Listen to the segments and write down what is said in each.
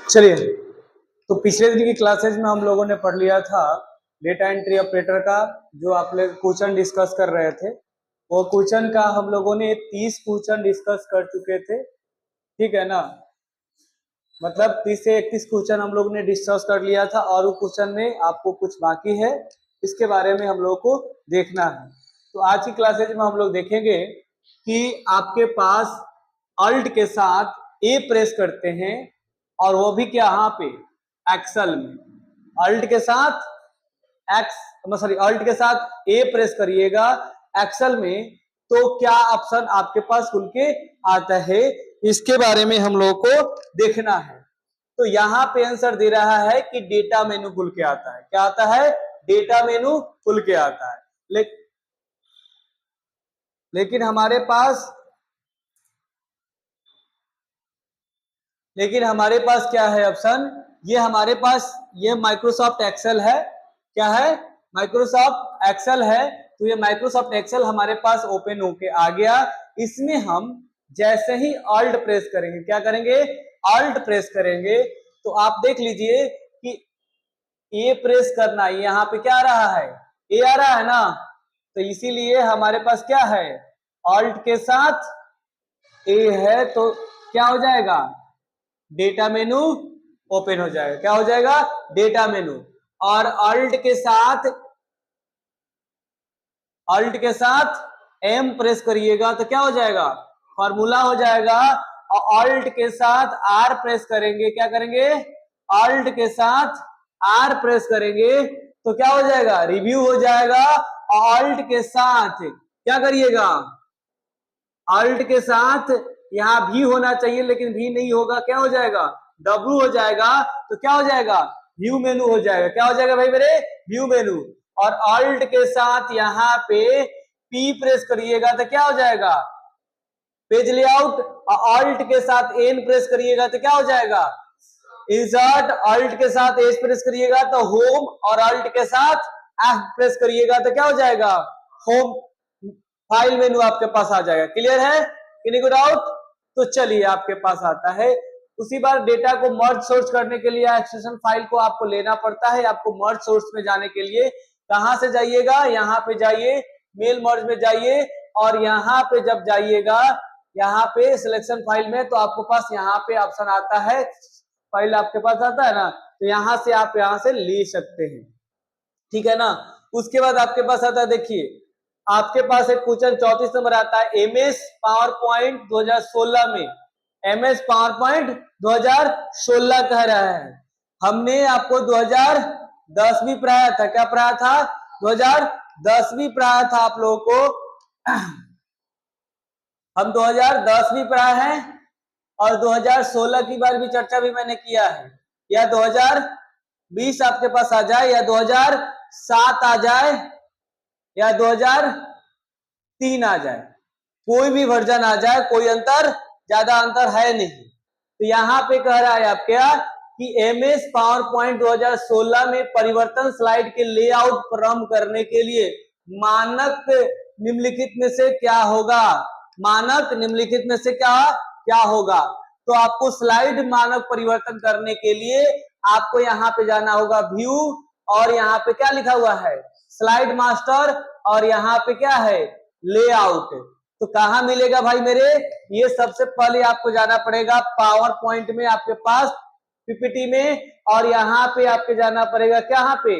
चलिए, तो पिछले दिन की क्लासेज में हम लोगों ने पढ़ लिया था डेटा एंट्री ऑपरेटर का, जो आप लोग क्वेश्चन डिस्कस कर रहे थे। वो क्वेश्चन का हम लोगों ने 30 क्वेश्चन डिस्कस कर चुके थे, ठीक है ना। मतलब 30 से 31 क्वेश्चन हम लोग ने डिस्कस कर लिया था, और वो क्वेश्चन में आपको कुछ बाकी है, इसके बारे में हम लोग को देखना है। तो आज की क्लासेज में हम लोग देखेंगे कि आपके पास अल्ट के साथ ए प्रेस करते हैं, और वो भी क्या, यहाँ पे एक्सेल में अल्ट के साथ अल्ट के साथ ए प्रेस करिएगा एक्सेल में, तो क्या ऑप्शन आपके पास खुल के आता है, इसके बारे में हम लोग को देखना है। तो यहाँ पे आंसर दे रहा है कि डेटा मेनू खुल के आता है। क्या आता है? डेटा मेनू खुल के आता है। लेकिन हमारे पास क्या है ऑप्शन? ये हमारे पास ये माइक्रोसॉफ्ट एक्सेल है। क्या है? माइक्रोसॉफ्ट एक्सेल है। तो ये माइक्रोसॉफ्ट एक्सेल हमारे पास ओपन होके आ गया। इसमें हम जैसे ही अल्ट प्रेस करेंगे, क्या करेंगे? अल्ट प्रेस करेंगे, तो आप देख लीजिए कि ए प्रेस करना, यहाँ पे क्या आ रहा है? ए आ रहा है ना। तो इसीलिए हमारे पास क्या है? अल्ट के साथ ए है, तो क्या हो जाएगा? डेटा मेनू ओपन हो जाएगा। क्या हो जाएगा? डेटा मेनू। और अल्ट के साथ एम प्रेस करिएगा तो क्या हो जाएगा? फॉर्मूला हो जाएगा। और अल्ट के साथ आर प्रेस करेंगे, क्या करेंगे? अल्ट के साथ आर प्रेस करेंगे तो क्या हो जाएगा? रिव्यू हो जाएगा। और अल्ट के साथ क्या करिएगा? अल्ट के साथ यहाँ भी होना चाहिए, लेकिन भी नहीं होगा, क्या हो जाएगा? डब्ल्यू हो जाएगा। तो क्या हो जाएगा? व्यू मेनू हो जाएगा। क्या हो जाएगा भाई मेरे? व्यू मेनू। और अल्ट के साथ यहाँ पे पी प्रेस करिएगा तो क्या हो जाएगा? Page layout. और अल्ट के साथ एन प्रेस करिएगा तो क्या हो जाएगा? इंसर्ट। अल्ट के साथ एस प्रेस करिएगा तो होम, और अल्ट के साथ एफ प्रेस करिएगा तो क्या हो जाएगा? होम फाइल मेनू आपके पास आ जाएगा। क्लियर है? किसी को डाउट? तो चलिए, आपके पास आता है। उसी बार डेटा को मर्ज सोर्स करने के लिए एक्सटेंशन फाइल को आपको लेना पड़ता है। आपको मर्ज सोर्स में जाने के लिए कहां से जाइएगा? यहाँ पे जाइए, मेल मर्ज में जाइए, और यहाँ पे जब जाइएगा, यहाँ पे सिलेक्शन फाइल में, तो आपके पास यहाँ पे ऑप्शन आता है, फाइल आपके पास आता है ना, तो यहाँ से आप यहाँ से ले सकते हैं, ठीक है ना। उसके बाद आपके पास आता है, देखिए आपके पास एक क्वेश्चन 34 नंबर आता है, एमएस पावर पॉइंट 2016 में, एमएस पावर पॉइंट 2016 कह रहा है। हमने आपको 2010 भी पढ़ाया था। क्या पढ़ाया था? 2010 भी पढ़ाया था आप लोगों को। हम 2010 भी पढ़ाए हैं, और 2016 की बार भी चर्चा भी मैंने किया है। या 2020 आपके पास आ जाए, या 2007 आ जाए, या 2003 आ जाए, कोई भी वर्जन आ जाए, कोई अंतर, ज्यादा अंतर है नहीं। तो यहाँ पे कह रहा है आपके कि एमएस पावर पॉइंट 2016 में परिवर्तन स्लाइड के लेआउट प्रारंभ करने के लिए मानक निम्नलिखित में से क्या होगा? मानक निम्नलिखित में से क्या होगा? तो आपको स्लाइड मानक परिवर्तन करने के लिए आपको यहाँ पे जाना होगा व्यू, और यहाँ पे क्या लिखा हुआ है? स्लाइड मास्टर, और यहाँ पे क्या है? लेआउट। तो कहां मिलेगा भाई मेरे? ये सबसे पहले आपको जाना पड़ेगा पावर पॉइंट में, आपके पास पीपीटी में, और यहाँ पे आपके जाना पड़ेगा क्या पे?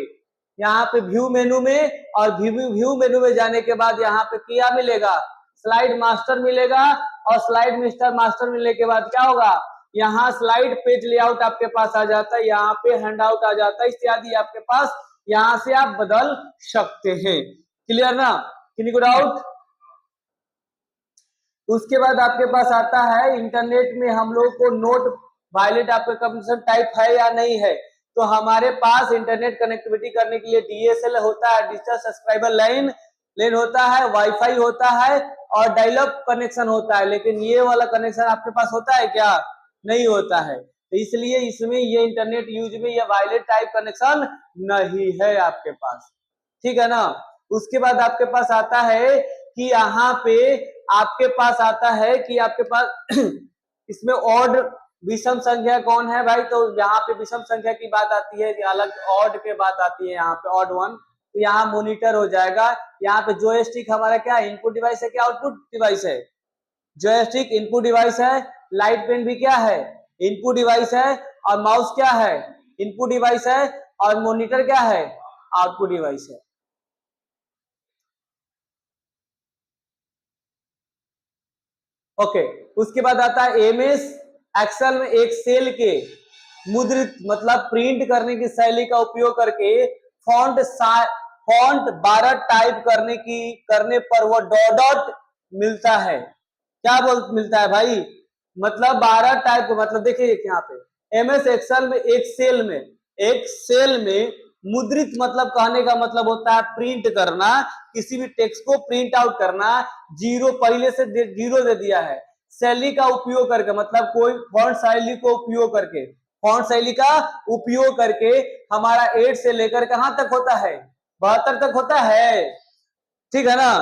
यहाँ पे व्यू मेनू में, और व्यू मेनू में जाने के बाद यहाँ पे क्या मिलेगा? स्लाइड मास्टर मिलेगा। और स्लाइड मास्टर मिलने के बाद क्या होगा? यहाँ स्लाइड पेज लेआउट आपके पास आ जाता है, यहाँ पे हैंड आउट आ जाता है, इत्यादि आपके पास, यहाँ से आप बदल सकते हैं। क्लियर ना? किसी को डाउट? उसके बाद आपके पास आता है इंटरनेट में हम लोग को नोट वायलेट आपका कनेक्शन टाइप है या नहीं है। तो हमारे पास इंटरनेट कनेक्टिविटी करने के लिए डीएसएल होता है, डिजिटल सब्सक्राइबर लाइन होता है, वाईफाई होता है, और डायलअप कनेक्शन होता है। लेकिन ये वाला कनेक्शन आपके पास होता है क्या? नहीं होता है। तो इसलिए इसमें ये इंटरनेट यूज में ये वायलेट टाइप कनेक्शन नहीं है आपके पास, ठीक है ना। उसके बाद आपके पास आता है कि यहाँ पे आपके पास आता है कि आपके पास इसमें ऑड विषम संख्या कौन है भाई? तो यहाँ पे विषम संख्या की बात आती है, अलग ऑड के बात आती है, यहाँ पे ऑड वन, तो यहाँ मॉनिटर हो जाएगा। यहाँ पे जॉयस्टिक हमारा क्या है? इनपुट डिवाइस है, क्या आउटपुट डिवाइस है? जॉयस्टिक इनपुट डिवाइस है, लाइट पेन भी क्या है? इनपुट डिवाइस है, और माउस क्या है? इनपुट डिवाइस है, और मॉनिटर क्या है? आउटपुट डिवाइस है। ओके, उसके बाद आता है एमएस एक्सेल में एक सेल के मुद्रित मतलब प्रिंट करने की शैली का उपयोग करके फॉन्ट 12 टाइप करने पर वो डॉट डॉट मिलता है। क्या मिलता है भाई? मतलब 12 टाइप, मतलब देखिए यहाँ पे एमएस एक्सेल में एक सेल में मुद्रित मतलब कहने का मतलब होता है प्रिंट करना, किसी भी टेक्स्ट को प्रिंट आउट करना। जीरो पहले से जीरो दे दिया है। शैली का उपयोग करके मतलब कोई फॉन्ट शैली को उपयोग करके, फॉन्ट शैली का उपयोग करके हमारा 8 से लेकर कहां तक होता है? 72 तक होता है, ठीक है ना।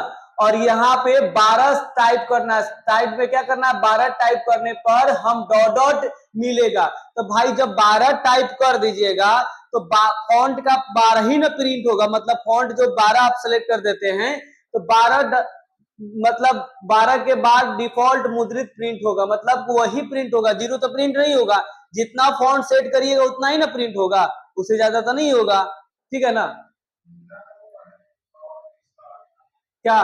और यहाँ पे 12 टाइप करना, टाइप में क्या करना? 12 टाइप करने पर हम डॉट डॉट मिलेगा। तो भाई जब 12 टाइप कर दीजिएगा तो फॉन्ट का 12 ही ना प्रिंट होगा, मतलब फॉन्ट जो 12 आप सेलेक्ट कर देते हैं तो 12 मतलब 12 के बाद डिफॉल्ट मुद्रित प्रिंट होगा, मतलब वही प्रिंट होगा, जीरो तो प्रिंट नहीं होगा। जितना फॉन्ट सेट करिएगा उतना ही ना प्रिंट होगा, उससे ज्यादा तो नहीं होगा, ठीक है ना। क्या?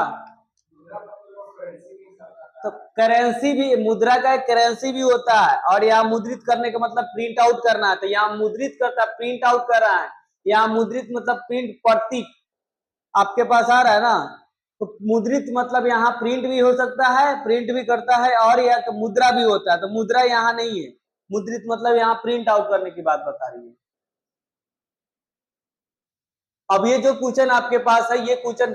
तो करेंसी भी, मुद्रा का एक करेंसी भी होता है, और यहाँ मुद्रित करने का मतलब प्रिंट आउट करना है, तो यहाँ मुद्रित करता प्रिंट आउट कर रहा है। यहाँ मुद्रित मतलब प्रिंट प्रतीक आपके पास आ रहा है ना, तो मुद्रित मतलब यहाँ प्रिंट भी हो सकता है, प्रिंट भी करता है, और यह तो मुद्रा भी होता है, तो मुद्रा यहाँ नहीं है। मुद्रित मतलब यहाँ प्रिंट आउट करने की बात बता रही है। अब ये जो क्वेश्चन आपके पास है, ये क्वेश्चन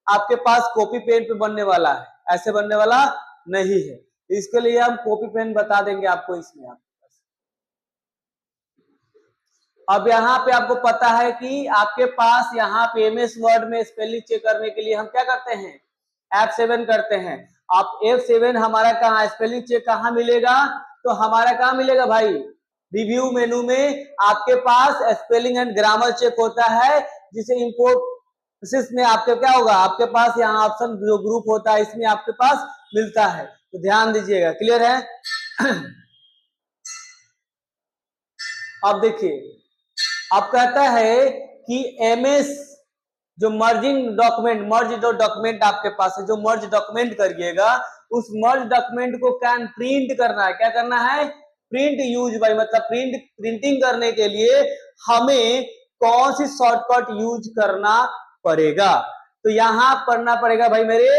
आपके पास कॉपी पेन पे बनने वाला है, ऐसे बनने वाला नहीं है। इसके लिए हम कॉपी पेन बता देंगे आपको इसमें। अब यहाँ पे आपको पता है कि आपके पास यहाँ पे एमएस वर्ड में स्पेलिंग चेक करने के लिए हम क्या करते हैं? F7 करते हैं। आप F7 हमारा कहाँ स्पेलिंग चेक कहाँ मिलेगा? तो हमारा कहाँ मिलेगा भाई? रिव्यू मेनू में आपके पास स्पेलिंग एंड ग्रामर चेक होता है, जिसे इंफोसिस में आपके क्या होगा? आपके पास यहाँ ऑप्शन जो ग्रुप होता है इसमें आपके पास मिलता है, तो ध्यान दीजिएगा। क्लियर है? अब देखिए, अब कहता है कि एमएस जो मर्ज जो डॉक्यूमेंट आपके पास है, जो मर्ज डॉक्यूमेंट करिएगा, उस मर्ज डॉक्यूमेंट को कैन प्रिंट करना है। क्या करना है? प्रिंट यूज बाय, मतलब प्रिंटिंग करने के लिए हमें कौन सी शॉर्टकट यूज करना पड़ेगा? तो यहां पढ़ना पड़ेगा भाई मेरे,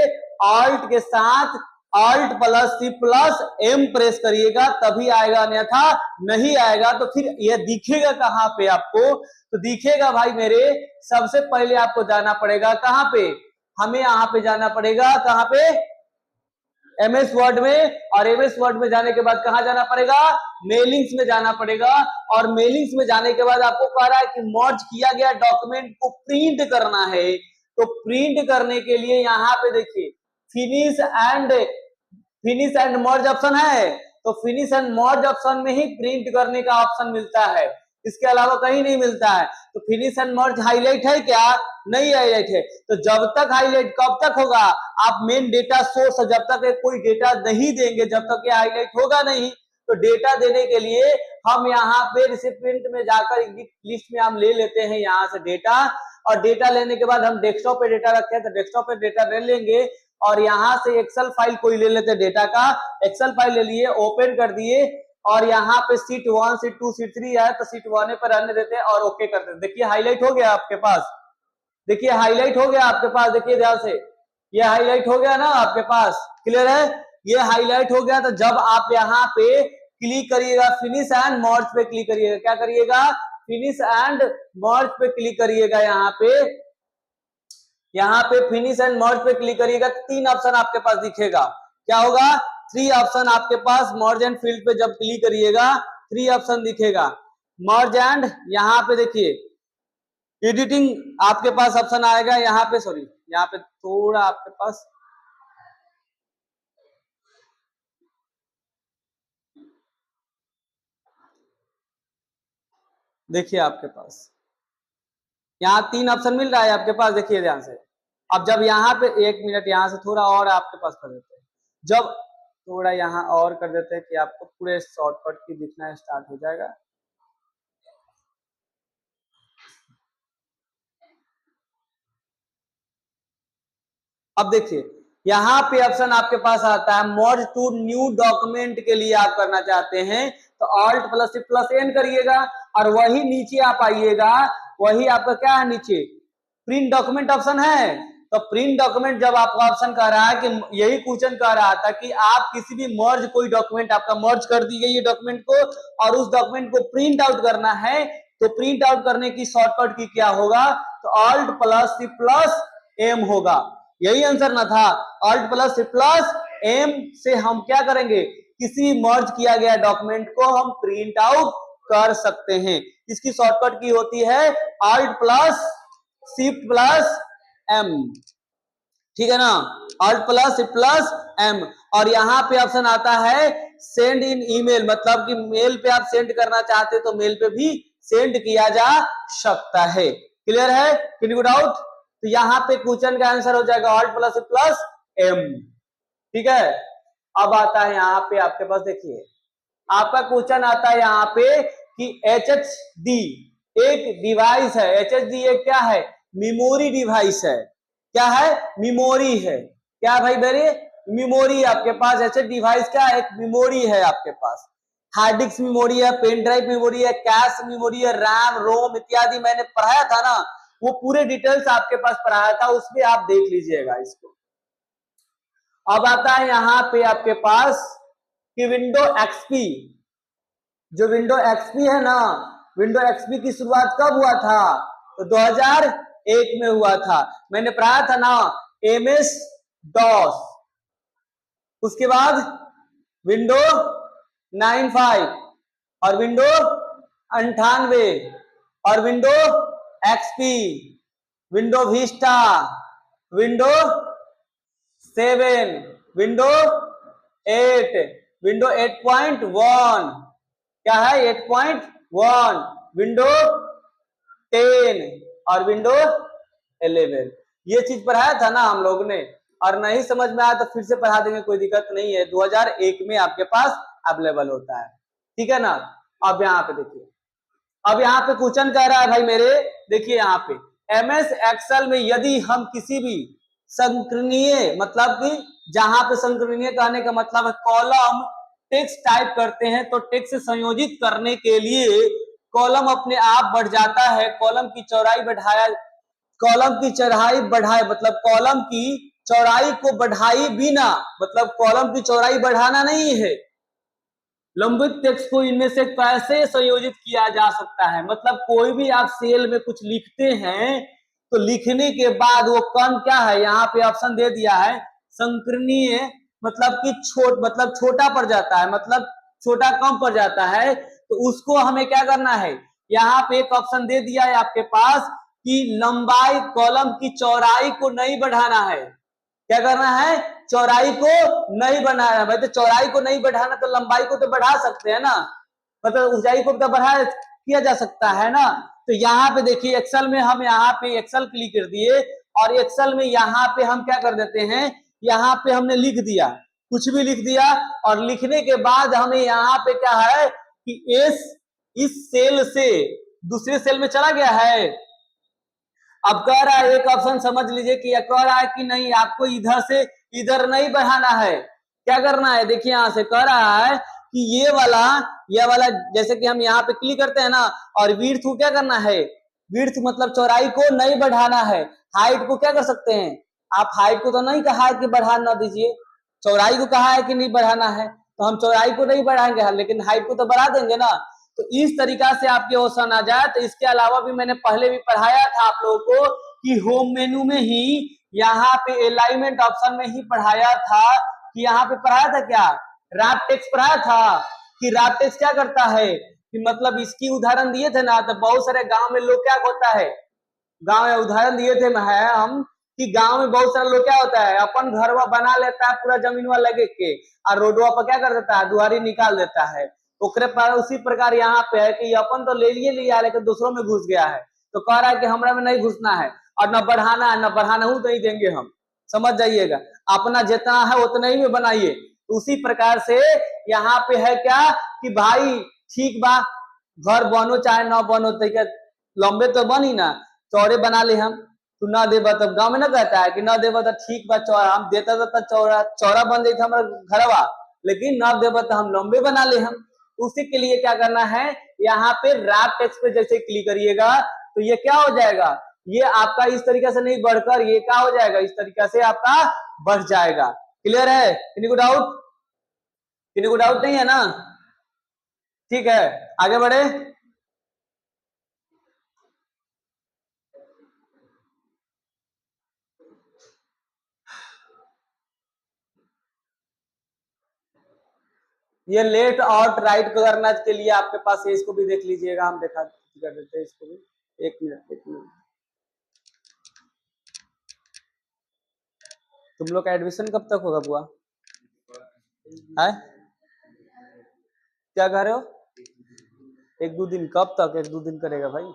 ऑल्ट के साथ alt plus C plus M press करिएगा तभी आएगा, अन्यथा नहीं आएगा। तो फिर यह दिखेगा कहां पे आपको? तो दिखेगा भाई मेरे, सबसे पहले आपको जाना पड़ेगा कहां पे? हमें यहाँ पे जाना पड़ेगा, कहां पे? एमएस वर्ड में। और एमएस वर्ड में जाने के बाद कहां जाना पड़ेगा? मेलिंग्स में जाना पड़ेगा। और मेलिंग्स में जाने के बाद आपको कह रहा है कि मर्ज किया गया डॉक्यूमेंट को प्रिंट करना है। तो प्रिंट करने के लिए यहाँ पे देखिए फिनिश एंड मर्ज ऑप्शन है, तो फिनिश एंड मर्ज ऑप्शन में ही प्रिंट करने का ऑप्शन मिलता है, इसके अलावा कहीं नहीं मिलता है। तो फिनिश एंड मर्ज हाईलाइट है क्या? नहीं हाईलाइट है। तो जब तक हाईलाइट कब तक होगा? आप मेन डेटा सोर्स, जब तक कोई डेटा नहीं देंगे, जब तक ये हाईलाइट होगा नहीं। तो डेटा देने के लिए हम यहाँ पे रिसिपिएंट में जाकर लिस्ट में हम ले लेते हैं यहाँ से डेटा, और डेटा लेने के बाद हम डेस्कटॉप पे डेटा रखते हैं, तो डेस्कटॉप पे डेटा ले लेंगे, और यहाँ से एक्सेल फाइल कोई ले लेते हैं डेटा का। एक्सेल फाइल ले लिए, ओपन कर दिए, और यहाँ पे सीट 1 सीट 2 सीट 3 है, तो सीट 1 पर रहने देते हैं और ओके करते हैं। देखिए हाईलाइट हो गया आपके पास, देखिए हाईलाइट हो गया आपके पास, देखिए ध्यान से, ये हाईलाइट हो गया ना आपके पास। क्लियर है? ये हाईलाइट हो गया। तो जब आप यहाँ पे क्लिक करिएगा, फिनिश एंड मर्ज पे क्लिक करिएगा, क्या करिएगा? फिनिश एंड मर्ज पे क्लिक करिएगा। यहाँ पे फिनिश एंड मर्ज पे क्लिक करिएगा, 3 ऑप्शन आपके पास दिखेगा। क्या होगा? 3 ऑप्शन आपके पास मर्ज एंड फील्ड पे जब क्लिक करिएगा 3 ऑप्शन दिखेगा। मर्ज एंड, यहाँ पे देखिए एडिटिंग आपके पास ऑप्शन आएगा, यहाँ पे सॉरी, यहाँ पे थोड़ा आपके पास देखिए आपके पास यहाँ 3 ऑप्शन मिल रहा है आपके पास, देखिए ध्यान से। अब जब यहाँ पे 1 मिनट यहाँ से थोड़ा और आपके पास कर देते हैं, जब थोड़ा यहाँ और कर देते हैं कि आपको पूरे शॉर्टकट की दिखना स्टार्ट हो जाएगा। अब देखिए यहाँ पे ऑप्शन आपके पास आता है मर्ज टू न्यू डॉक्यूमेंट के लिए आप करना चाहते हैं तो alt plus shift plus N करिएगा, और वही नीचे आप आइएगा, वही आपका क्या है नीचे प्रिंट डॉक्यूमेंट ऑप्शन है। तो प्रिंट डॉक्यूमेंट जब आपका ऑप्शन कह रहा है कि यही क्वेश्चन कह रहा था कि आप किसी भी मर्ज कोई डॉक्यूमेंट आपका मर्ज कर दी गई है डॉक्यूमेंट को और उस डॉक्यूमेंट को प्रिंट आउट करना है, तो प्रिंट आउट करने की शॉर्टकट की क्या होगा, तो alt plus shift plus M होगा। यही आंसर ना था, alt plus shift plus M से हम क्या करेंगे, किसी मर्ज किया गया डॉक्यूमेंट को हम प्रिंट आउट कर सकते हैं। इसकी शॉर्टकट की होती है alt plus shift plus M, ठीक है ना, alt plus shift plus M. और यहाँ पे ऑप्शन आता है सेंड इन ईमेल, मतलब कि मेल पे आप सेंड करना चाहते तो मेल पे भी सेंड किया जा सकता है। क्लियर है, किसी डाउट? तो यहाँ पे क्वेश्चन का आंसर हो जाएगा ऑल्ट प्लस प्लस एम, ठीक है। अब आता है यहाँ पे आपके पास, देखिए आपका क्वेश्चन आता है यहाँ पे कि HHD एक डिवाइस है, HHD एक क्या है, मेमोरी डिवाइस है। क्या है, मेमोरी है। क्या भाई मेरे मेमोरी आपके पास, HHD डिवाइस क्या है, एक मेमोरी है आपके पास। हार्ड डिस्क मेमोरी है, पेन ड्राइव मेमोरी है, कैश मेमोरी है, रैम रोम इत्यादि मैंने पढ़ाया था ना, वो पूरे डिटेल्स आपके पास पढ़ाया था, उसमें आप देख लीजिएगा इसको। अब आता है यहाँ पे आपके पास कि विंडो एक्सपी, जो विंडो एक्सपी है ना, विंडो एक्सपी की शुरुआत कब हुआ था, तो 2001 में हुआ था। मैंने पढ़ाया था ना MS DOS, उसके बाद विंडो 95 और विंडो 98 और window XP, window Vista, window 7, window 8, window 8.1, क्या है 8.1, विंडो 10 और विंडो 11। ये चीज पढ़ाया था ना हम लोग ने, और नहीं समझ में आया तो फिर से पढ़ा देंगे, कोई दिक्कत नहीं है। 2001 में आपके पास अवेलेबल होता है, ठीक है ना। अब यहाँ पे देखिए, अब यहाँ पे क्वेश्चन कह रहा है भाई मेरे, देखिए यहाँ पे MS एक्सेल में यदि हम किसी भी संकीर्णीय, मतलब कि जहां पे संकीर्णीय कहने का मतलब है कॉलम टेक्स्ट टाइप करते हैं, तो टेक्स्ट संयोजित करने के लिए कॉलम अपने आप बढ़ जाता है। कॉलम की चौड़ाई बढ़ाया, कॉलम की चौड़ाई बढ़ाए, मतलब कॉलम की चौड़ाई को बढ़ाई बिना, मतलब कॉलम की चौड़ाई बढ़ाना नहीं है, लंबित टेक्स्ट को इनमें से कैसे संयोजित किया जा सकता है। मतलब कोई भी आप सेल में कुछ लिखते हैं तो लिखने के बाद वो कम क्या है, यहाँ पे ऑप्शन दे दिया है संकीर्णीय, मतलब कि मतलब छोटा पड़ जाता है, मतलब छोटा कम पड़ जाता है, तो उसको हमें क्या करना है, यहाँ पे एक ऑप्शन दे दिया है आपके पास कि लंबाई, कॉलम की चौड़ाई को नहीं बढ़ाना है। क्या करना है, चौड़ाई को नहीं बढ़ाना। भाई तो चौड़ाई को नहीं बढ़ाना तो लंबाई को तो बढ़ा सकते हैं ना, मतलब ऊंचाई को तो बढ़ा किया जा सकता है ना। तो यहाँ पे देखिए एक्सेल में हम यहाँ पे एक्सेल क्लिक कर दिए, और एक्सेल में यहाँ पे हम क्या कर देते हैं, यहाँ पे हमने लिख दिया, कुछ भी लिख दिया, और लिखने के बाद हमें यहाँ पे क्या है कि एस इस सेल से दूसरे सेल में चला गया है। अब कह रहा है एक ऑप्शन समझ लीजिए कि कह रहा है कि नहीं आपको इधर से इधर नहीं बढ़ाना है, क्या करना है, देखिए यहां से कह रहा है कि ये वाला जैसे कि हम यहाँ पे क्लिक करते हैं ना, और विड्थ को क्या करना है, विड्थ मतलब चौड़ाई को नहीं बढ़ाना है। हाइट को क्या कर सकते हैं आप, हाइट को तो नहीं कहा है कि बढ़ा ना दीजिए, चौड़ाई को कहा है कि नहीं बढ़ाना है, तो हम चौड़ाई को नहीं बढ़ाएंगे, लेकिन हाइट को तो बढ़ा देंगे ना। तो इस तरीका से आपके ऑप्शन आ जाए। तो इसके अलावा भी मैंने पहले भी पढ़ाया था आप लोगों को कि होम मेनू में ही यहाँ पे अलाइनमेंट ऑप्शन में ही पढ़ाया था, कि यहाँ पे पढ़ाया था क्या, रैप टेक्स्ट पढ़ाया था कि रैप टेक्स्ट क्या करता है, कि मतलब इसकी उदाहरण दिए थे ना, तो बहुत सारे गांव में लोग क्या होता है, गांव में उदाहरण दिए थे हम कि गांव में बहुत सारे लोग क्या होता है, अपन घरवा बना लेता है पूरा जमीनवा लगे के, और रोडवा पर क्या कर देता है, दुआरी निकाल देता है। ओकरे पर उसी प्रकार यहाँ पे है कि अपन तो ले लिया लेकिन दूसरों में घुस गया है, तो कह रहा है कि हमरा में नहीं घुसना है और न बढ़ाना है, न बढ़ाना हूं नहीं देंगे हम। समझ जाइएगा, अपना जितना है उतना ही में बनाइए। तो उसी प्रकार से यहाँ पे है क्या कि भाई ठीक बा, घर बनो चाहे ना बनो, तो क्या लंबे तो बनी ना, चौड़े बना ले हम। तू ना देबा तब गाँव में ना कहता है कि ना देबा तो ठीक बा चौड़ा, हम देता तो चौड़ा बन जाता हमारा घरवा, लेकिन ना देबा तो हम लंबे बना ले हम। उसी के लिए क्या करना है, यहाँ पे रैप टेक्स्ट पे जैसे क्लिक करिएगा तो ये क्या हो जाएगा, ये आपका इस तरीके से नहीं बढ़कर ये क्या हो जाएगा, इस तरीके से आपका बढ़ जाएगा। क्लियर है? किसी को डाउट? किसी को डाउट नहीं है ना? ठीक है, आगे बढ़े। ये लेफ्ट और राइट करने के लिए आपके पास है, इसको भी देख लीजिएगा, हम देखा कर देते हैं इसको भी। एक मिनट। तुम लोग का एडमिशन कब तक होगा बुआ? है क्या कह रहे हो? एक दो दिन? कब तक एक दो दिन करेगा भाई?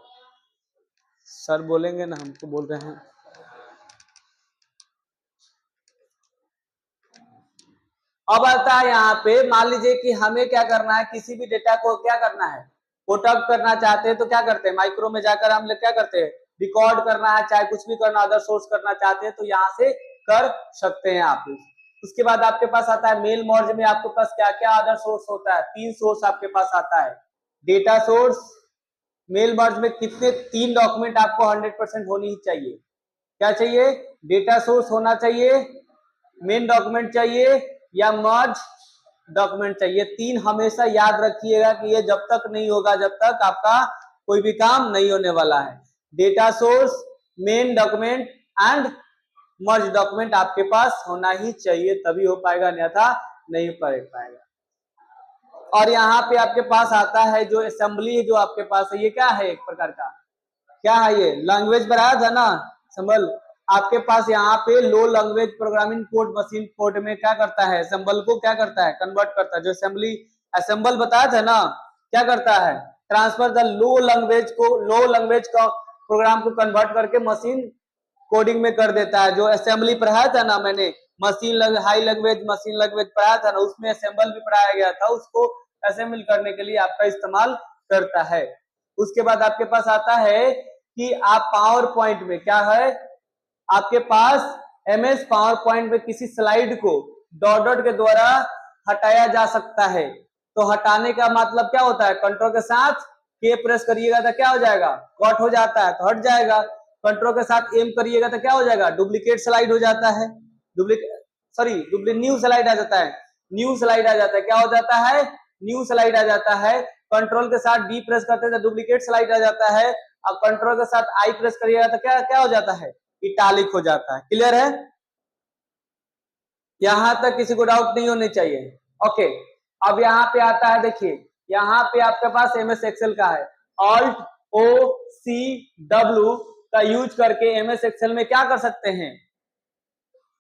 सर बोलेंगे ना, हमको बोल रहे हैं। अब आता है यहाँ पे, मान लीजिए कि हमें क्या करना है, किसी भी डेटा को क्या करना है, पुटअप करना चाहते हैं तो क्या करते हैं, माइक्रो में जाकर हम लोग क्या करते हैं, रिकॉर्ड करना है, चाहे कुछ भी करना, अदर सोर्स करना चाहते हैं तो यहाँ से कर सकते हैं आप। उसके बाद आपके पास आता है मेल मर्ज में, आपके पास क्या क्या अदर सोर्स होता है, 3 सोर्स आपके पास आता है। डेटा सोर्स, मेल मर्ज में कितने 3 डॉक्यूमेंट आपको 100% होनी ही चाहिए। क्या चाहिए? डेटा सोर्स होना चाहिए, मेन डॉक्यूमेंट चाहिए या मर्ज डॉक्यूमेंट चाहिए। 3 हमेशा याद रखिएगा कि ये जब तक नहीं होगा जब तक आपका कोई भी काम नहीं होने वाला है। Data source, main document and merge document आपके पास होना ही चाहिए, तभी हो पाएगा, अन्यथा नहीं पढ़ पाएगा। और यहाँ पे आपके पास आता है जो असेंबली जो आपके पास है, ये क्या है, एक प्रकार का क्या है, ये लैंग्वेज बनाया था ना सिंबल। आपके पास यहाँ पे low language programming code machine code में क्या करता है, सिंबल को क्या करता है, कन्वर्ट करता है। जो असेंबली असेंबल बताया था ना, क्या करता है, ट्रांसफर द लो लैंग्वेज का प्रोग्राम को कन्वर्ट करके मशीन कोडिंग में कर देता है। जो असेंबली पढ़ाया था ना मैंने, हाई लैंग्वेज मशीन लैंग्वेज पढ़ाया था ना, उसमें असेंबल भी पढ़ाया गया था, उसको असेंबल करने के लिए आपका इस्तेमाल करता है। उसके बाद आपके पास आता है कि आप पावर पॉइंट में क्या है, आपके पास एमएस पावर पॉइंट में किसी स्लाइड को डॉट डॉट के द्वारा हटाया जा सकता है। तो हटाने का मतलब क्या होता है, कंट्रोल के साथ के प्रेस करिएगा तो क्या हो जाएगा, कट हो जाता है तो हट जाएगा। कंट्रोल के साथ एम करिएगा तो क्या हो जाएगा, डुप्लीकेट स्लाइड हो जाता है, न्यू स्लाइड आ जाता है, न्यू स्लाइड आ जाता है, क्या हो जाता है, न्यू स्लाइड आ जाता है। कंट्रोल के साथ डी प्रेस करते हैं तो डुप्लीकेट स्लाइड आ जाता है। अब कंट्रोल के साथ आई प्रेस करिएगा तो क्या क्या हो जाता है, इटालिक हो जाता है। क्लियर है? यहां तक किसी को डाउट नहीं होने चाहिए। ओके, अब यहाँ पे आता है, देखिए यहाँ पे आपके पास एमएस एक्सेल का है, ऑल्ट ओ सी डब्ल्यू का यूज करके एमएस एक्सेल में क्या कर सकते हैं,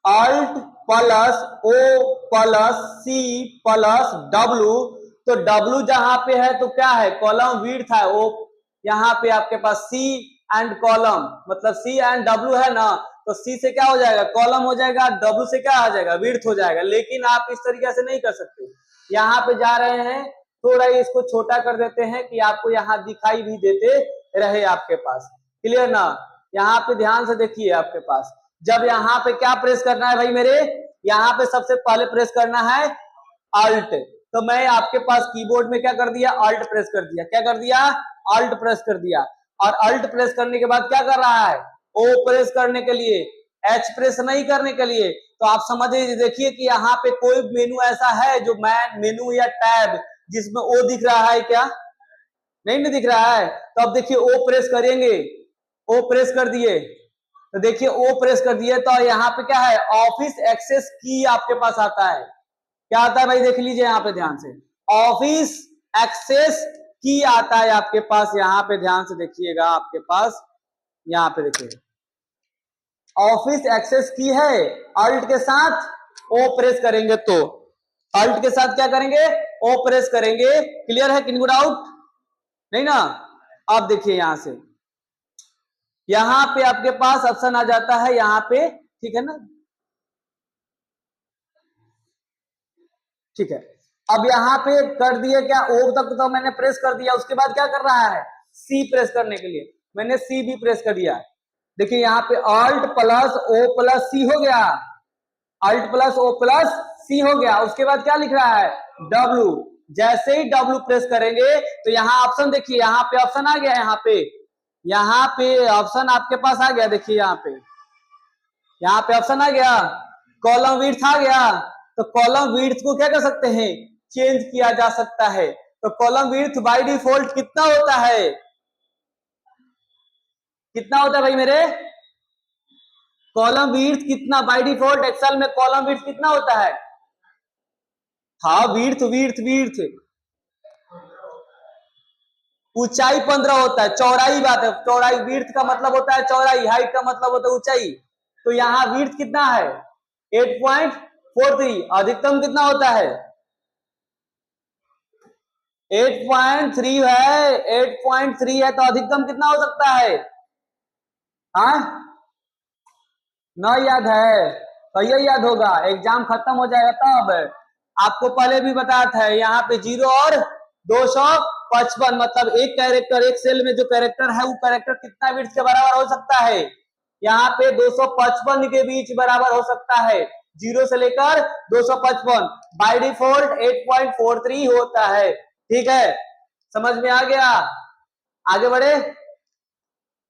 alt plus O plus C plus W. तो डब्ल्यू जहां पे है तो क्या है, कॉलम विड्थ है, ओ यहाँ पे आपके पास सी एंड कॉलम, मतलब सी एंड डब्ल्यू है ना, तो सी से क्या हो जाएगा, कॉलम हो जाएगा, डब्ल्यू से क्या आ जाएगा, विड्थ हो जाएगा। लेकिन आप इस तरीके से नहीं कर सकते, यहाँ पे जा रहे हैं थोड़ा इसको छोटा कर देते हैं कि आपको यहाँ दिखाई भी देते रहे आपके पास। क्लियर ना? यहाँ पे ध्यान से देखिए, आपके पास जब यहाँ पे क्या प्रेस करना है भाई मेरे, यहाँ पे सबसे पहले प्रेस करना है अल्ट। तो मैं आपके पास कीबोर्ड में क्या कर दिया, अल्ट प्रेस कर दिया, क्या कर दिया, अल्ट प्रेस कर दिया। और अल्ट प्रेस करने के बाद क्या कर रहा है, ओ प्रेस करने के लिए, एच प्रेस नहीं करने के लिए। तो आप समझिए, देखिए कि यहाँ पे कोई मेनू ऐसा है जो मेनू या टैब जिसमें ओ दिख रहा है क्या, नहीं दिख रहा है। तो अब देखिए ओ प्रेस करेंगे, ओ प्रेस कर दिए, तो देखिए ओ प्रेस कर दिए तो यहाँ पे क्या है, ऑफिस एक्सेस की आपके पास आता है। क्या आता है भाई, देख लीजिए यहाँ पे ध्यान से, ऑफिस एक्सेस की आता है आपके पास। यहाँ पे ध्यान से देखिएगा, आपके पास यहाँ पे देखिए ऑफिस एक्सेस की है। अल्ट के साथ ओ प्रेस करेंगे तो, अल्ट के साथ क्या करेंगे, ओ प्रेस करेंगे। क्लियर है? किनको डाउट नहीं ना? अब देखिए यहां से, यहां पे आपके पास ऑप्शन आ जाता है यहां पे, ठीक है ना? ठीक है, अब यहाँ पे कर दिए क्या, ओ तक तो मैंने प्रेस कर दिया, उसके बाद क्या कर रहा है, सी प्रेस करने के लिए मैंने सी भी प्रेस कर दिया। देखिए यहाँ पे अल्ट प्लस ओ प्लस सी हो गया, अल्ट प्लस ओ प्लस सी हो गया। उसके बाद क्या लिख रहा है, डब्ल्यू। जैसे ही डब्ल्यू प्रेस करेंगे तो यहाँ ऑप्शन देखिए, यहाँ पे ऑप्शन आ गया, यहाँ पे ऑप्शन आपके पास आ गया। देखिए यहाँ पे ऑप्शन आ गया, कॉलम विड्थ आ गया। तो कॉलम विड्थ को क्या कर सकते हैं, चेंज किया जा सकता है। तो कॉलम विड्थ बाय डिफॉल्ट कितना होता है, कितना होता है भाई मेरे, कॉलम विड्थ कितना बाय डिफॉल्ट एक्सेल में कॉलम विड्थ कितना होता है? हाँ, विड्थ विड्थ विड्थ ऊंचाई 15 होता है, चौड़ाई बात है, चौड़ाई विड्थ का मतलब होता है चौड़ाई, हाइट का मतलब होता है ऊंचाई। तो यहाँ विड्थ कितना है, 8.43। अधिकतम कितना होता है, 8.3 है, 8.3 है। तो अधिकतम कितना हो सकता है, हाँ न याद है तो ये याद होगा, एग्जाम खत्म हो जाएगा तब। आपको पहले भी बताया था, यहाँ पे 0 और 255, मतलब एक कैरेक्टर, एक सेल में जो कैरेक्टर है वो कैरेक्टर कितना विड्थ के बराबर हो सकता है, यहाँ पे 255 के बीच बराबर हो सकता है, 0 से लेकर 255। बाय डिफॉल्ट 8.43 होता है। ठीक है, समझ में आ गया? आगे बढ़े,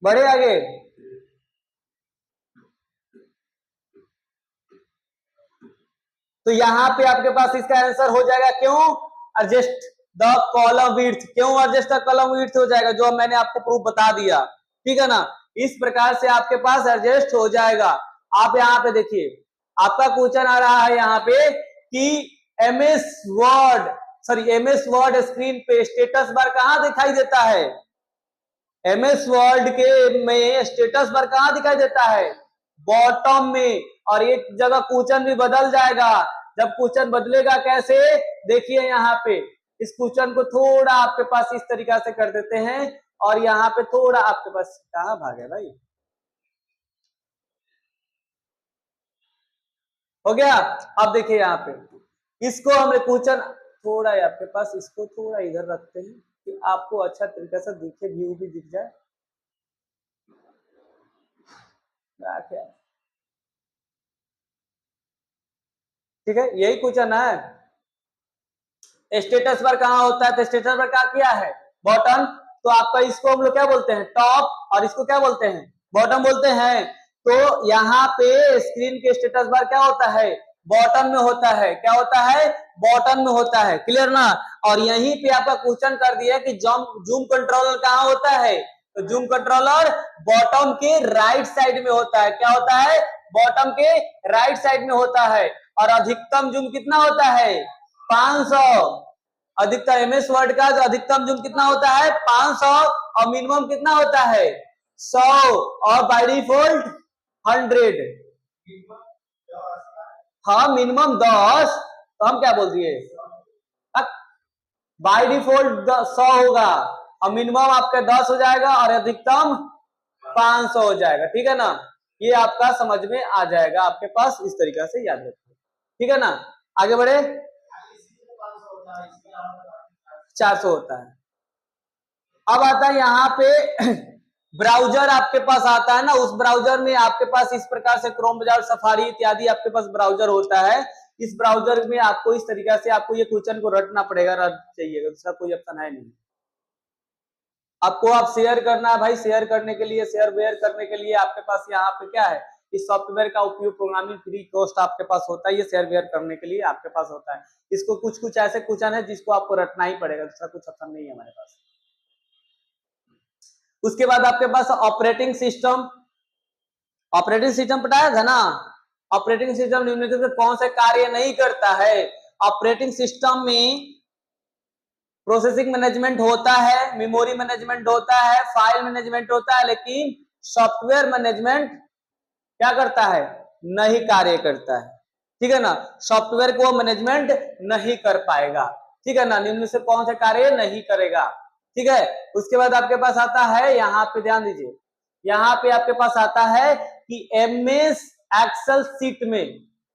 बढ़े आगे। तो यहाँ पे आपके पास इसका आंसर हो जाएगा, क्यों, एडजस्ट द कॉलम विड्थ। क्यों एडजस्ट द कॉलम विड्थ हो जाएगा, जो मैंने आपको प्रूफ बता दिया। ठीक है ना? इस प्रकार से आपके पास एडजस्ट हो जाएगा। आप यहाँ पे देखिए, आपका क्वेश्चन आ रहा है यहाँ पे कि एमएस वर्ड स्क्रीन पे स्टेटस बार कहाँ दिखाई देता है, एमएस वर्ड के में स्टेटस बार कहाँ दिखाई देता है, बॉटम में। और एक जगह क्वेश्चन भी बदल जाएगा। जब क्वेश्चन बदलेगा कैसे, देखिए यहाँ पे इस क्वेश्चन को थोड़ा आपके पास इस तरीका से कर देते हैं, और यहाँ पे थोड़ा आपके पास, कहाँ भागे भाई, हो गया। अब देखिए यहाँ पे इसको हमें क्वेश्चन थोड़ा आपके पास, इसको थोड़ा इधर रखते हैं कि आपको अच्छा तरीके से दिखे, व्यू भी दिख जाए। क्या, ठीक है, यही क्वेश्चन है। स्टेटस बार कहाँ होता है, तो स्टेटस बार कहाँ किया है, बॉटम। तो आपका इसको हम लोग क्या बोलते हैं, टॉप, और इसको क्या बोलते हैं, बॉटम बोलते हैं। तो यहाँ पे स्क्रीन के स्टेटस बार क्या होता है, बॉटम में होता है। क्या होता है, बॉटम में होता है। क्लियर ना? और यहीं पे आपका क्वेश्चन कर दिया कि जूम कंट्रोलर कहाँ होता है, तो जूम कंट्रोलर बॉटम के राइट साइड में होता है। क्या होता है, बॉटम के राइट साइड में होता है। और अधिकतम जूम कितना होता है, 500। अधिकतम एमएस वर्ड का जो अधिकतम जूम कितना होता है, 500, और मिनिमम कितना होता है, 100, और बाय डिफॉल्ट 100। हाँ, मिनिमम 10, तो हम क्या बोल दिए, बाय डिफॉल्ट 100 होगा, और मिनिमम आपका 10 हो जाएगा, और अधिकतम 500 हो जाएगा। ठीक है ना? ये आपका समझ में आ जाएगा, आपके पास इस तरीका से याद रखिए। ठीक है ना? आगे बढ़े। 400 होता है। अब आता है यहाँ पे ब्राउजर आपके पास आता है ना, उस ब्राउजर में आपके पास इस प्रकार से क्रोम ब्राउजर, सफारी इत्यादि आपके पास ब्राउजर होता है। इस ब्राउजर में आपको इस तरीका से आपको ये क्वेश्चन को रटना पड़ेगा, रट चाहिएगा, दूसरा कोई ऑप्शन है नहीं। आपको आप शेयर करना है भाई, शेयर करने के लिए, शेयर वेयर करने के लिए आपके पास यहाँ पे क्या है, इस सॉफ्टवेयर का उपयोग प्रोग्रामिंग फ्री कॉस्ट आपके पास होता है, ये शेयर वेयर करने के लिए आपके पास होता है। इसको कुछ ऐसे क्वेश्चन है जिसको आपको रटना ही पड़ेगा, दूसरा कुछ ऑप्शन नहीं है हमारे पास। उसके बाद आपके पास ऑपरेटिंग सिस्टम, ऑपरेटिंग सिस्टम पढ़ाया था ना। ऑपरेटिंग सिस्टम निम्नलिखित में कौन से कार्य नहीं करता है, ऑपरेटिंग सिस्टम में प्रोसेसिंग मैनेजमेंट होता है, मेमोरी मैनेजमेंट होता है, फाइल मैनेजमेंट होता है, लेकिन सॉफ्टवेयर मैनेजमेंट क्या करता है, नहीं कार्य करता है। ठीक है ना? सॉफ्टवेयर को मैनेजमेंट नहीं कर पाएगा। ठीक है ना, निम्न से कौन सा कार्य नहीं करेगा। ठीक है, उसके बाद आपके पास आता है, यहाँ पे ध्यान दीजिए, यहाँ पे आपके पास आता है कि एमएस एक्सेल सीट में,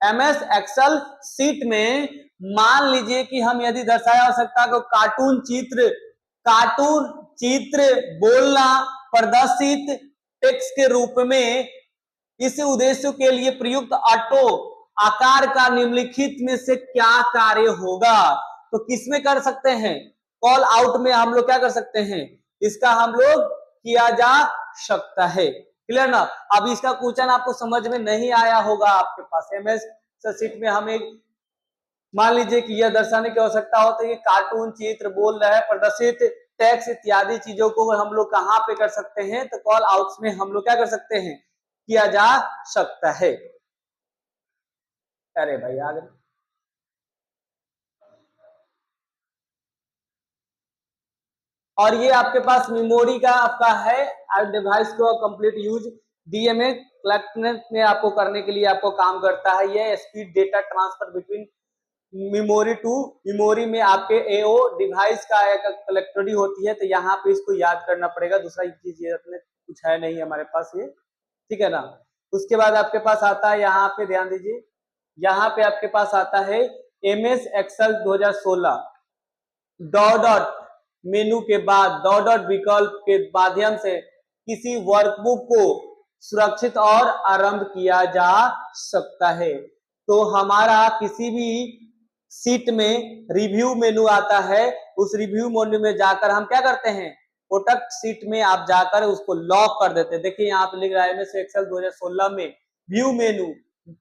एमएस एक्सेल सीट में मान लीजिए कि हम यदि दर्शाया हो सकता है कार्टून चित्र बोलना प्रदर्शित टेक्स्ट के रूप में इस उद्देश्य के लिए प्रयुक्त ऑटो आकार का निम्नलिखित में से क्या कार्य होगा। तो किसमें कर सकते हैं, कॉल आउट में हम लोग क्या कर सकते हैं, इसका हम लोग किया जा सकता है। क्लियर ना। अब इसका क्वेश्चन आपको समझ में नहीं आया होगा, आपके पास एमएस शीट में हमें मान लीजिए कि यह दर्शाने की आवश्यकता होती है कि कार्टून चित्र बोल रहा है प्रदर्शित टेक्स्ट इत्यादि चीजों को हम लोग कहां पे कर सकते हैं, तो कॉल आउट्स में हम लोग क्या कर सकते हैं, किया जा सकता है। अरे भाई आगे, और ये आपके पास मेमोरी का आपका है, डिवाइस को कंप्लीट यूज डीएमए कलेक्टनेस में आपको करने के लिए आपको काम करता है। ये speed data transfer between memory to memory में आपके एओ डिवाइस का एक कलेक्टरी होती है, तो यहाँ पे इसको याद करना पड़ेगा, दूसरा चीज ये अपने कुछ है नहीं हमारे पास ये। ठीक है ना। उसके बाद आपके पास आता है, यहाँ पे ध्यान दीजिए, यहाँ पे आपके पास आता है MS Excel 2016 dot dot menu के बाद डॉट डॉट विकल्प के माध्यम से किसी वर्कबुक को सुरक्षित और आरंभ किया जा सकता है। तो हमारा किसी भी सीट में रिव्यू मेनू आता है, उस रिव्यू मेनू में जाकर हम क्या करते हैं, प्रोडक्ट सीट में आप जाकर उसको लॉक कर देते हैं। देखिए यहाँ पे लिख रहा है एमएस एक्सेल 2016 में व्यू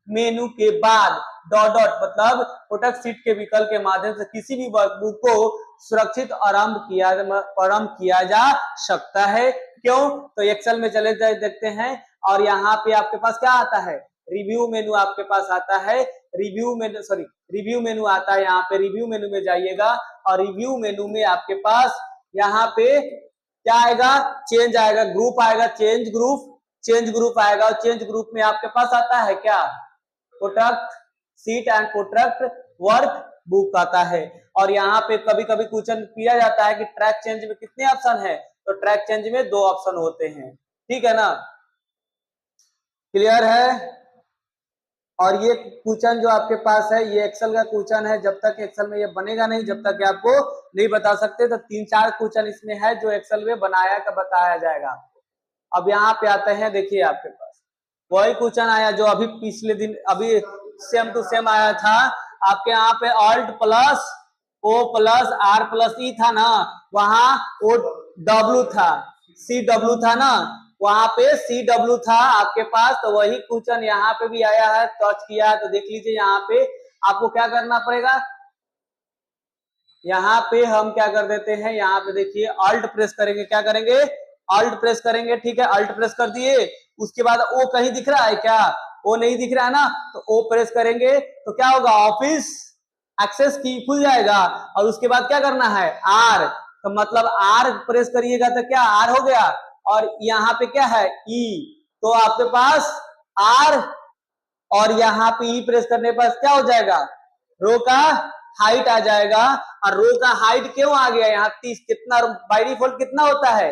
मेनू के बाद डॉट डॉट मतलब प्रोडक्ट सीट के विकल्प के माध्यम से किसी भी वर्कबुक को सुरक्षित आरंभ किया जा सकता है। क्यों, तो एक्सेल में चले जाए देखते हैं, और यहाँ पे आपके पास क्या आता है, रिव्यू मेनू आपके पास आता है, रिव्यू मेनू आता है। यहाँ पे रिव्यू मेनू में जाइएगा और रिव्यू मेनू में आपके पास यहाँ पे क्या आएगा, चेंज आएगा, ग्रुप आएगा, चेंज ग्रुप आएगा, और चेंज ग्रुप में आपके पास आता है क्या, product seat and product work book आता है। और यहाँ पे कभी कभी क्वेश्चन किया जाता है कि ट्रैक चेंज में कितने ऑप्शन है, तो ट्रैक चेंज में 2 ऑप्शन होते हैं। ठीक है ना, क्लियर है। और ये क्वेश्चन जो आपके पास है ये एक्सेल का क्वेश्चन है, जब तक एक्सेल में ये बनेगा नहीं, जब तक आपको नहीं बता सकते। तो 3-4 क्वेश्चन इसमें है जो एक्सेल में बनाया का बताया जाएगा। अब यहाँ पे आते हैं, देखिए आपके पास वही क्वेश्चन आया जो अभी पिछले दिन अभी सेम टू सेम आया था आपके यहाँ पे, alt plus O plus R plus E था ना, वहां ओ डब्ल्यू था, सी डब्ल्यू था ना, वहां पे सी डब्ल्यू था आपके पास। तो वही क्वेश्चन यहाँ पे भी आया है, टच किया है, तो देख लीजिए यहाँ पे आपको क्या करना पड़ेगा, यहाँ पे हम क्या कर देते हैं, यहाँ पे देखिए अल्ट प्रेस करेंगे, क्या करेंगे, अल्ट प्रेस करेंगे। ठीक है, अल्ट प्रेस कर दिए, उसके बाद ओ कहीं दिख रहा है क्या, ओ नहीं दिख रहा है ना, तो ओ प्रेस करेंगे तो क्या होगा, ऑफिस एक्सेस की खुल जाएगा। और उसके बाद क्या करना है, आर, तो मतलब आर प्रेस करिएगा तो क्या आर हो गया, और यहाँ पे क्या है ई, तो आपके पास आर, और यहाँ पे ई प्रेस करने पर क्या हो जाएगा, रो का हाइट आ जाएगा। और रो का हाइट क्यों आ गया यहाँ 30, कितना बाय डिफॉल्ट कितना होता है,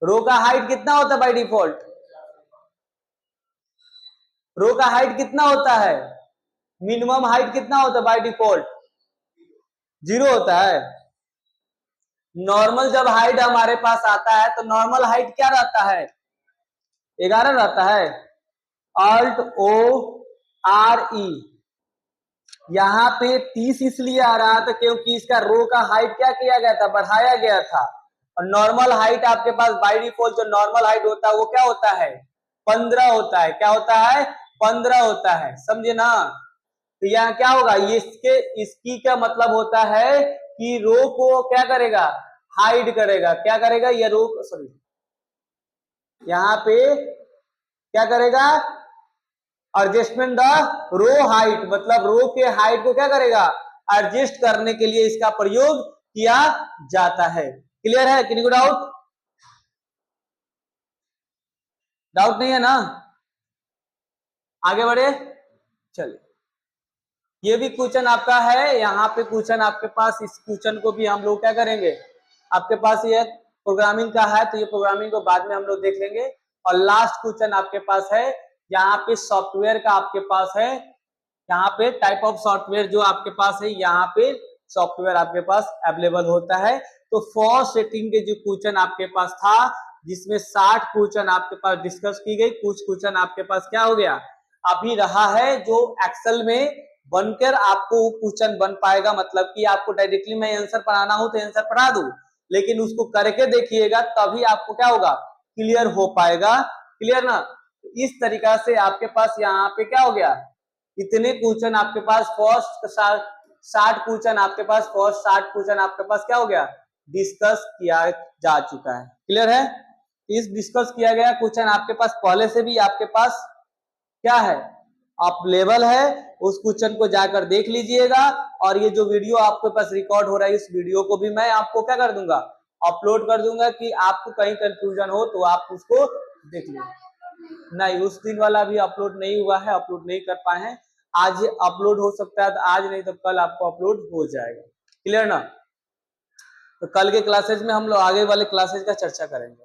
रो का हाइट कितना होता है बाय डिफॉल्ट, रो का हाइट कितना होता है, मिनिमम हाइट कितना होता है बाय डिफॉल्ट, 0 होता है। नॉर्मल जब हाइट हमारे पास आता है तो नॉर्मल हाइट क्या रहता है, 11 रहता है। अल्ट ओ आर ई, यहाँ पे 30 इसलिए आ रहा था क्योंकि इसका रो का हाइट क्या किया गया था, बढ़ाया गया था। और नॉर्मल हाइट आपके पास बाय डिफॉल्ट जो नॉर्मल हाइट होता है वो क्या होता है, 15 होता है। क्या होता है, 15 होता है, समझे ना। तो यहाँ क्या होगा, इसकी क्या मतलब होता है कि रो को क्या करेगा, हाइड करेगा, क्या करेगा, ये रो सॉरी यहाँ पे क्या करेगा, एडजस्टमेंट द रो हाइट, मतलब रो के हाइट को क्या करेगा, एडजस्ट करने के लिए इसका प्रयोग किया जाता है। क्लियर है, किसी को डाउट, डाउट नहीं है ना, आगे बढ़े, चलिए ये भी क्वेश्चन आपका है, यहाँ पे क्वेश्चन आपके पास, इस क्वेश्चन को भी हम लोग क्या करेंगे, आपके पास ये प्रोग्रामिंग का है तो ये प्रोग्रामिंग को बाद में हम लोग देख लेंगे। और लास्ट क्वेश्चन आपके पास है, यहाँ पे सॉफ्टवेयर का आपके पास है, यहाँ पे टाइप ऑफ सॉफ्टवेयर जो आपके पास है, यहाँ पे सॉफ्टवेयर आपके पास अवेलेबल होता है। तो फर्स्ट सेटिंग के जो क्वेश्चन आपके पास था, जिसमें 60 क्वेश्चन आपके पास डिस्कस की गई, कुछ क्वेश्चन आपके पास क्या हो गया, अभी रहा है जो एक्सेल में बनकर आपको क्वेश्चन बन पाएगा, मतलब कि आपको डायरेक्टली मैं आंसर पढ़ाना हो तो आंसर पढ़ा दूं, लेकिन उसको करके देखिएगा तभी आपको क्या होगा, क्लियर हो पाएगा। क्लियर ना? इस तरीका से आपके पास यहाँ पे क्या हो गया, इतने क्वेश्चन आपके पास फर्स्ट 60 क्वेश्चन आपके पास, फर्स्ट 60 क्वेश्चन आपके पास क्या हो गया, डिस्कस किया जा चुका है। क्लियर है? इस डिस्कस किया गया क्वेश्चन आपके पास पहले से भी आपके पास क्या है, अवेलेबल है, उस क्वेश्चन को जाकर देख लीजिएगा। और ये जो वीडियो आपके पास रिकॉर्ड हो रहा है, इस वीडियो को भी मैं आपको क्या कर दूंगा, अपलोड कर दूंगा, कि आपको कहीं कंफ्यूजन हो तो आप उसको देख लीजिए। नहीं, उस दिन वाला भी अपलोड नहीं हुआ है, अपलोड नहीं कर पाए हैं, आज अपलोड हो सकता है, तो आज नहीं तो कल आपको अपलोड हो जाएगा। क्लियर ना? तो कल के क्लासेज में हम लोग आगे वाले क्लासेज का चर्चा करेंगे।